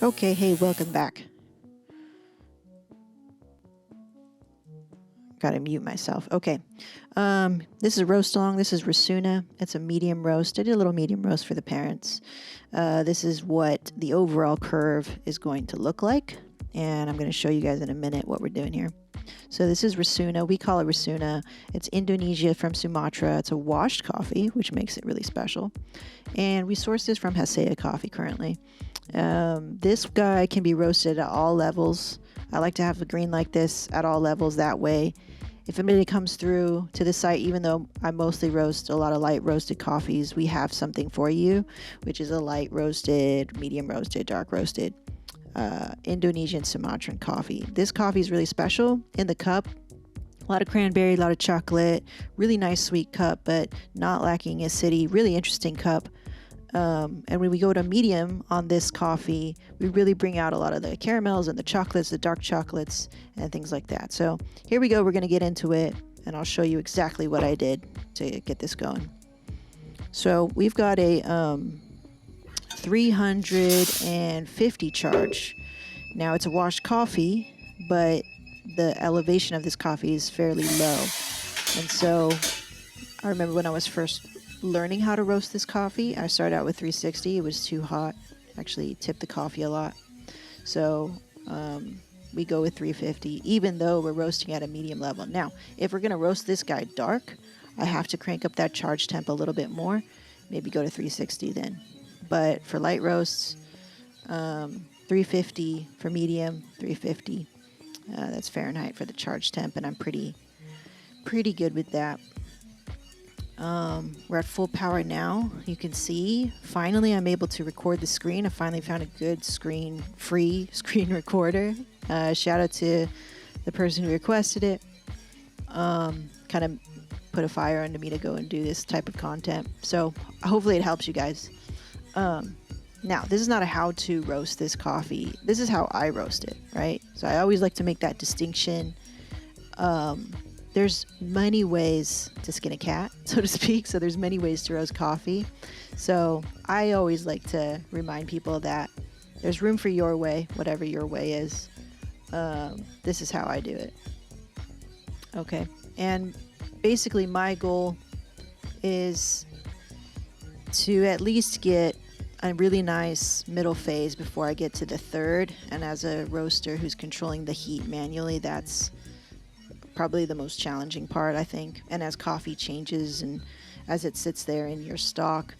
Okay, hey, welcome back. Gotta mute myself. Okay. This is roast along. This is Rasuna. It's a medium roast. I did a little medium roast for the parents. This is what the overall curve is going to look like. And I'm going to show you guys in a minute what we're doing here. So this is Rasuna. We call it Rasuna. It's Indonesia from Sumatra. It's a washed coffee, which makes it really special. And we source this from Hasea Coffee currently. This guy can be roasted at all levels. I like to have the green like this at all levels. That way, if anybody comes through to the site, even though I mostly roast a lot of light roasted coffees, we have something for you, which is a light roasted, medium roasted, dark roasted Indonesian Sumatran coffee. This coffee is really special in the cup. A lot of cranberry, a lot of chocolate, really nice sweet cup, but not lacking acidity. Really interesting cup. And when we go to medium on this coffee, we really bring out a lot of the caramels and the chocolates, the dark chocolates, and things like that. So here we go. We're going to get into it, and I'll show you exactly what I did to get this going. So we've got a 350 charge. Now it's a washed coffee, but the elevation of this coffee is fairly low. And so I remember when I was first learning how to roast this coffee, I started out with 360. It was too hot. Actually tipped the coffee a lot. So we go with 350, even though we're roasting at a medium level. Now, if we're going to roast this guy dark, I have to crank up that charge temp a little bit more. Maybe go to 360 then. But for light roasts, 350 for medium, 350. That's Fahrenheit for the charge temp, and I'm pretty good with that. We're at full power now. You can see, finally I'm able to record the screen. I finally found a good free screen recorder. Shout out to the person who requested it. Kind of put a fire under me to go and do this type of content. So hopefully it helps you guys. Now, this is not a how to roast this coffee. This is how I roast it, right? So I always like to make that distinction. There's many ways to skin a cat, so to speak. So there's many ways to roast coffee. So I always like to remind people that there's room for your way, whatever your way is. This is how I do it. Okay. And basically my goal is to at least get a really nice middle phase before I get to the third. And as a roaster who's controlling the heat manually, that's probably the most challenging part, I think. And as coffee changes and as it sits there in your stock,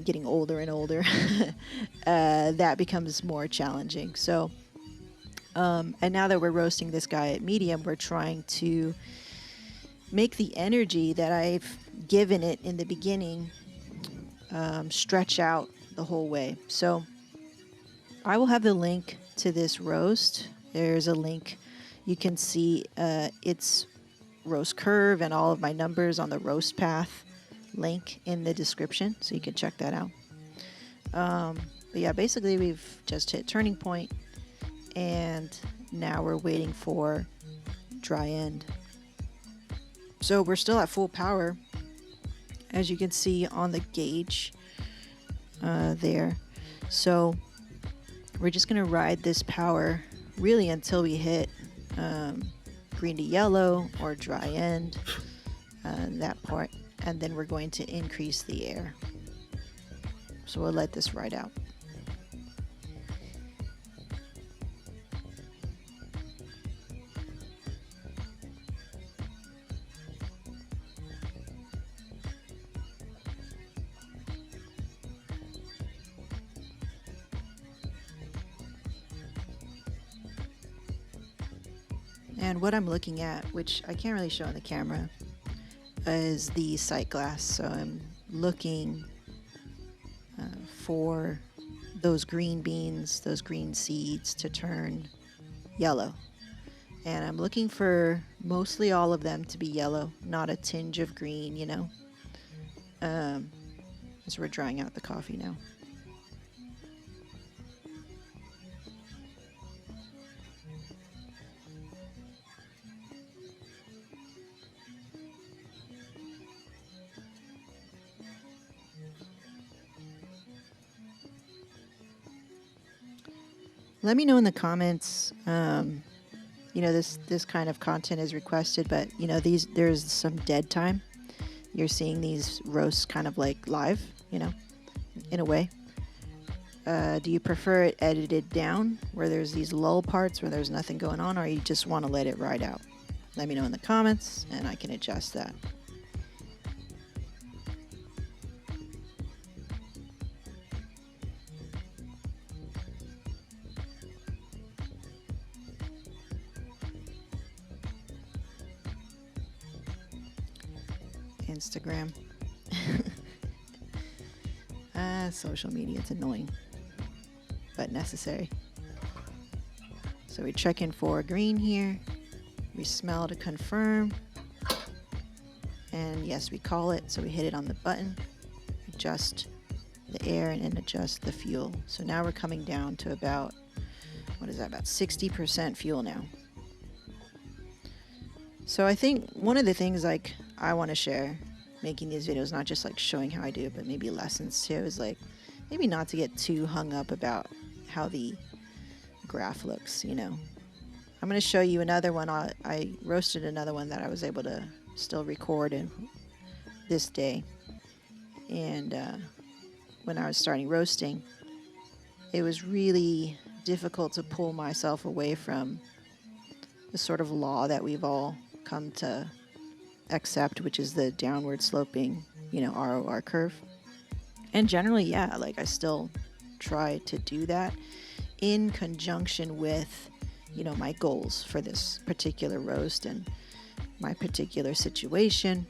getting older and older, that becomes more challenging. So, and now that we're roasting this guy at medium, we're trying to make the energy that I've given it in the beginning stretch out the whole way. So I will have the link to this roast. There's a link. You can see its roast curve and all of my numbers on the RoastPath link in the description, so you can check that out. But yeah, basically we've just hit turning point, and now we're waiting for dry end. So we're still at full power, as you can see on the gauge there. So we're just going to ride this power really until we hit green to yellow or dry end, that part, and then we're going to increase the air. So we'll let this ride out. And what I'm looking at, which I can't really show on the camera, is the sight glass. So I'm looking for those green beans, those green seeds to turn yellow. And I'm looking for mostly all of them to be yellow, not a tinge of green, you know. As we're drying out the coffee now. let me know in the comments. This kind of content is requested, but there's some dead time. You're seeing these roasts kind of like live, in a way. Do you prefer it edited down, where there's these lull parts where there's nothing going on, or you just want to let it ride out? Let me know in the comments, and I can adjust that. Instagram. Social media, it's annoying, but necessary. So we check in for green here. We smell to confirm. And yes, we call it. So we hit it on the button, adjust the air, and then adjust the fuel. So now we're coming down to about, about 60% fuel now. So I think one of the things like I want to share making these videos, not just like showing how I do it, but maybe lessons too, is like maybe not to get too hung up about how the graph looks, I'm going to show you another one. I roasted another one that I was able to still record in this day. And when I was starting roasting, it was really difficult to pull myself away from the sort of law that we've all come to accept, which is the downward sloping, ROR curve. And generally, yeah, like I still try to do that in conjunction with, my goals for this particular roast and my particular situation.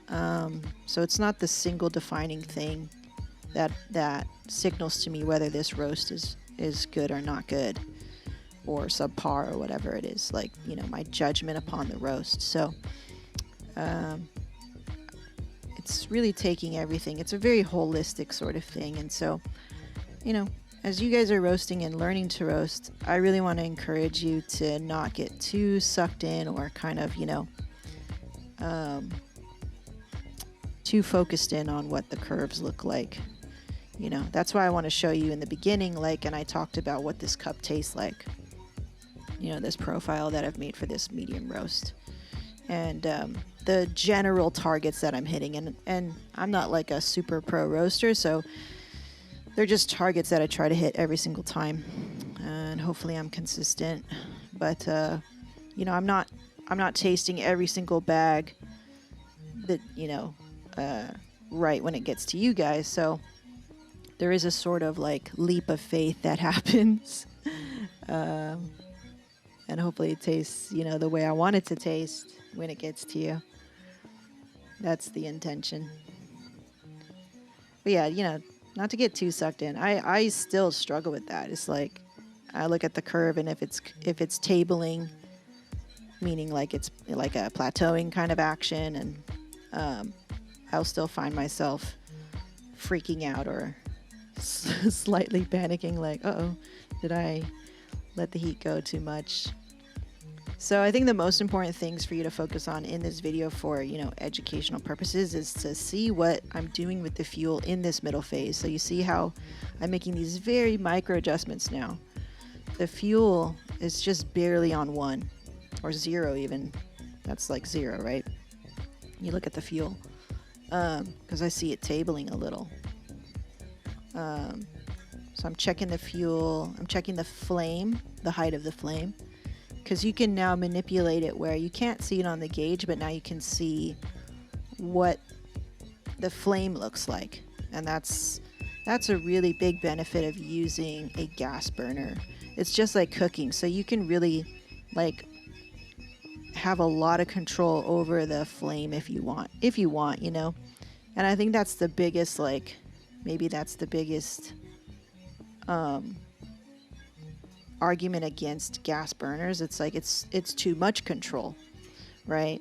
So it's not the single defining thing that signals to me whether this roast is good or not good, or subpar, or whatever it is, like, my judgment upon the roast. So it's really taking everything. It's a very holistic sort of thing. And so, as you guys are roasting and learning to roast, I really want to encourage you to not get too sucked in or kind of, too focused in on what the curves look like. That's why I want to show you in the beginning, and I talked about what this cup tastes like. This profile that I've made for this medium roast. And the general targets that I'm hitting. And I'm not like a super pro roaster, so they're just targets that I try to hit every single time. And hopefully I'm consistent. But, I'm not tasting every single bag that, right when it gets to you guys. So there is a sort of like leap of faith that happens. And hopefully it tastes, the way I want it to taste when it gets to you. That's the intention. But yeah, not to get too sucked in. I still struggle with that. It's like I look at the curve, and if it's tabling, meaning like it's like a plateauing kind of action, and I'll still find myself freaking out or slightly panicking, like, uh-oh, did I let the heat go too much? So I think the most important things for you to focus on in this video for, educational purposes is to see what I'm doing with the fuel in this middle phase. So you see how I'm making these very micro adjustments now. The fuel is just barely on 1 or 0 even. That's like 0, right? You look at the fuel, because I see it tabling a little. So I'm checking the fuel. I'm checking the flame, the height of the flame. Because you can now manipulate it where you can't see it on the gauge, but now you can see what the flame looks like. And that's a really big benefit of using a gas burner. It's just like cooking, so you can really have a lot of control over the flame if you want, And I think that's the biggest, maybe that's the biggest argument against gas burners. It's like it's too much control, right?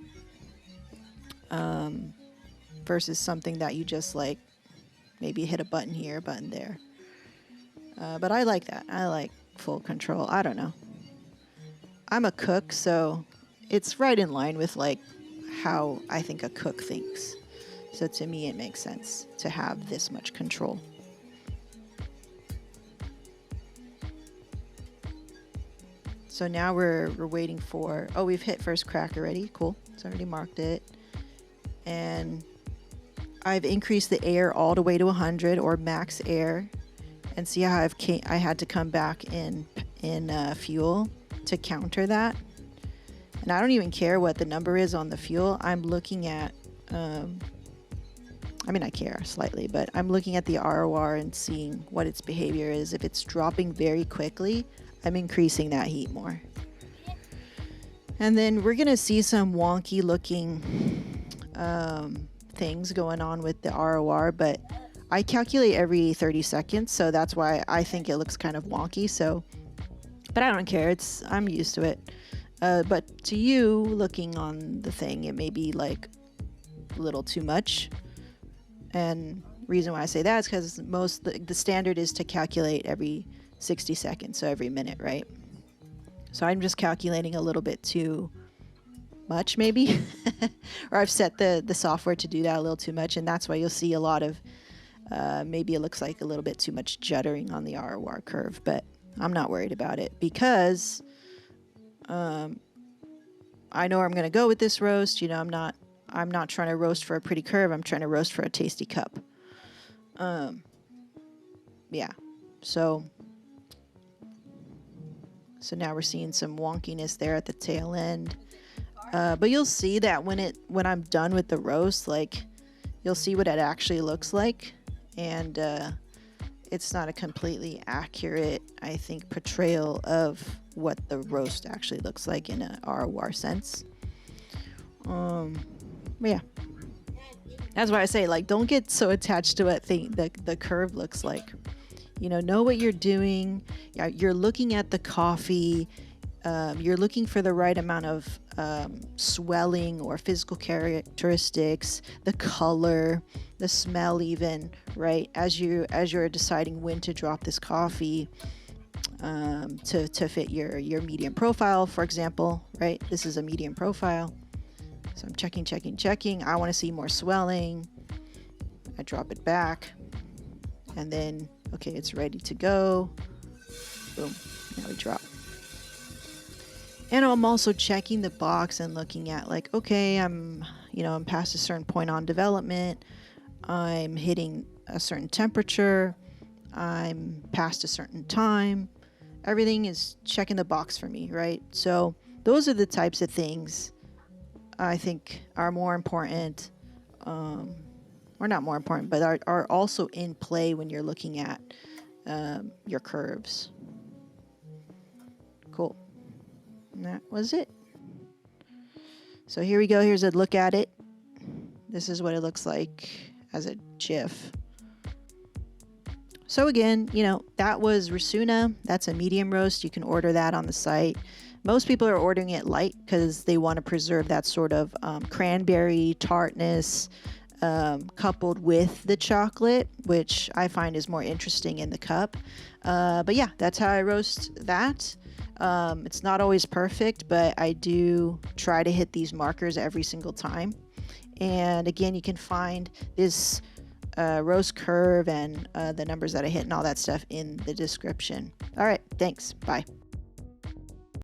Versus something that you just maybe hit a button here, a button there. But I like that. I like full control. I don't know. I'm a cook, so it's right in line with how I think a cook thinks. So to me, it makes sense to have this much control. So now we're waiting for, oh, we've hit first crack already. Cool. It's already marked it. And I've increased the air all the way to 100 or max air. And see how I had to come back in fuel to counter that. And I don't even care what the number is on the fuel. I'm looking at, I mean, I care slightly, but I'm looking at the ROR and seeing what its behavior is. If it's dropping very quickly, I'm increasing that heat more. And then we're going to see some wonky looking things going on with the ROR, but I calculate every 30 seconds, so that's why I think it looks kind of wonky. So, but I don't care. I'm used to it. But to you, looking on the thing, it may be like a little too much. And reason why I say that is because the standard is to calculate every 60 seconds, so every minute, right? So I'm just calculating a little bit too much, maybe, or I've set the software to do that a little too much, and that's why you'll see a lot of maybe it looks like a little bit too much juddering on the ROR curve, but I'm not worried about it because I know where I'm going to go with this roast. You know, I'm not trying to roast for a pretty curve. I'm trying to roast for a tasty cup. Yeah. So now we're seeing some wonkiness there at the tail end. But you'll see that when I'm done with the roast, like you'll see what it actually looks like. And it's not a completely accurate, I think, portrayal of what the roast actually looks like in a ROR sense. But yeah, that's why I say, like, don't get so attached to what the curve looks like. You know what you're doing. You're looking at the coffee. You're looking for the right amount of swelling or physical characteristics, the color, the smell, even, right? As you're deciding when to drop this coffee to fit your medium profile, for example, right? This is a medium profile. So I'm checking. I want to see more swelling. I drop it back. And then, okay, it's ready to go. Boom. Now we drop. And I'm also checking the box and looking at, like, okay, I'm past a certain point on development. I'm hitting a certain temperature. I'm past a certain time. Everything is checking the box for me, right? So those are the types of things I think are more important, or not more important, but are also in play when you're looking at your curves. Cool. And that was it. So here we go. Here's a look at it. This is what it looks like as a GIF. So again, that was Rasuna. That's a medium roast. You can order that on the site. Most people are ordering it light because they want to preserve that sort of cranberry tartness coupled with the chocolate, which I find is more interesting in the cup. But yeah, that's how I roast that. It's not always perfect, but I do try to hit these markers every single time. And again, you can find this roast curve and the numbers that I hit and all that stuff in the description. All right, thanks. Bye.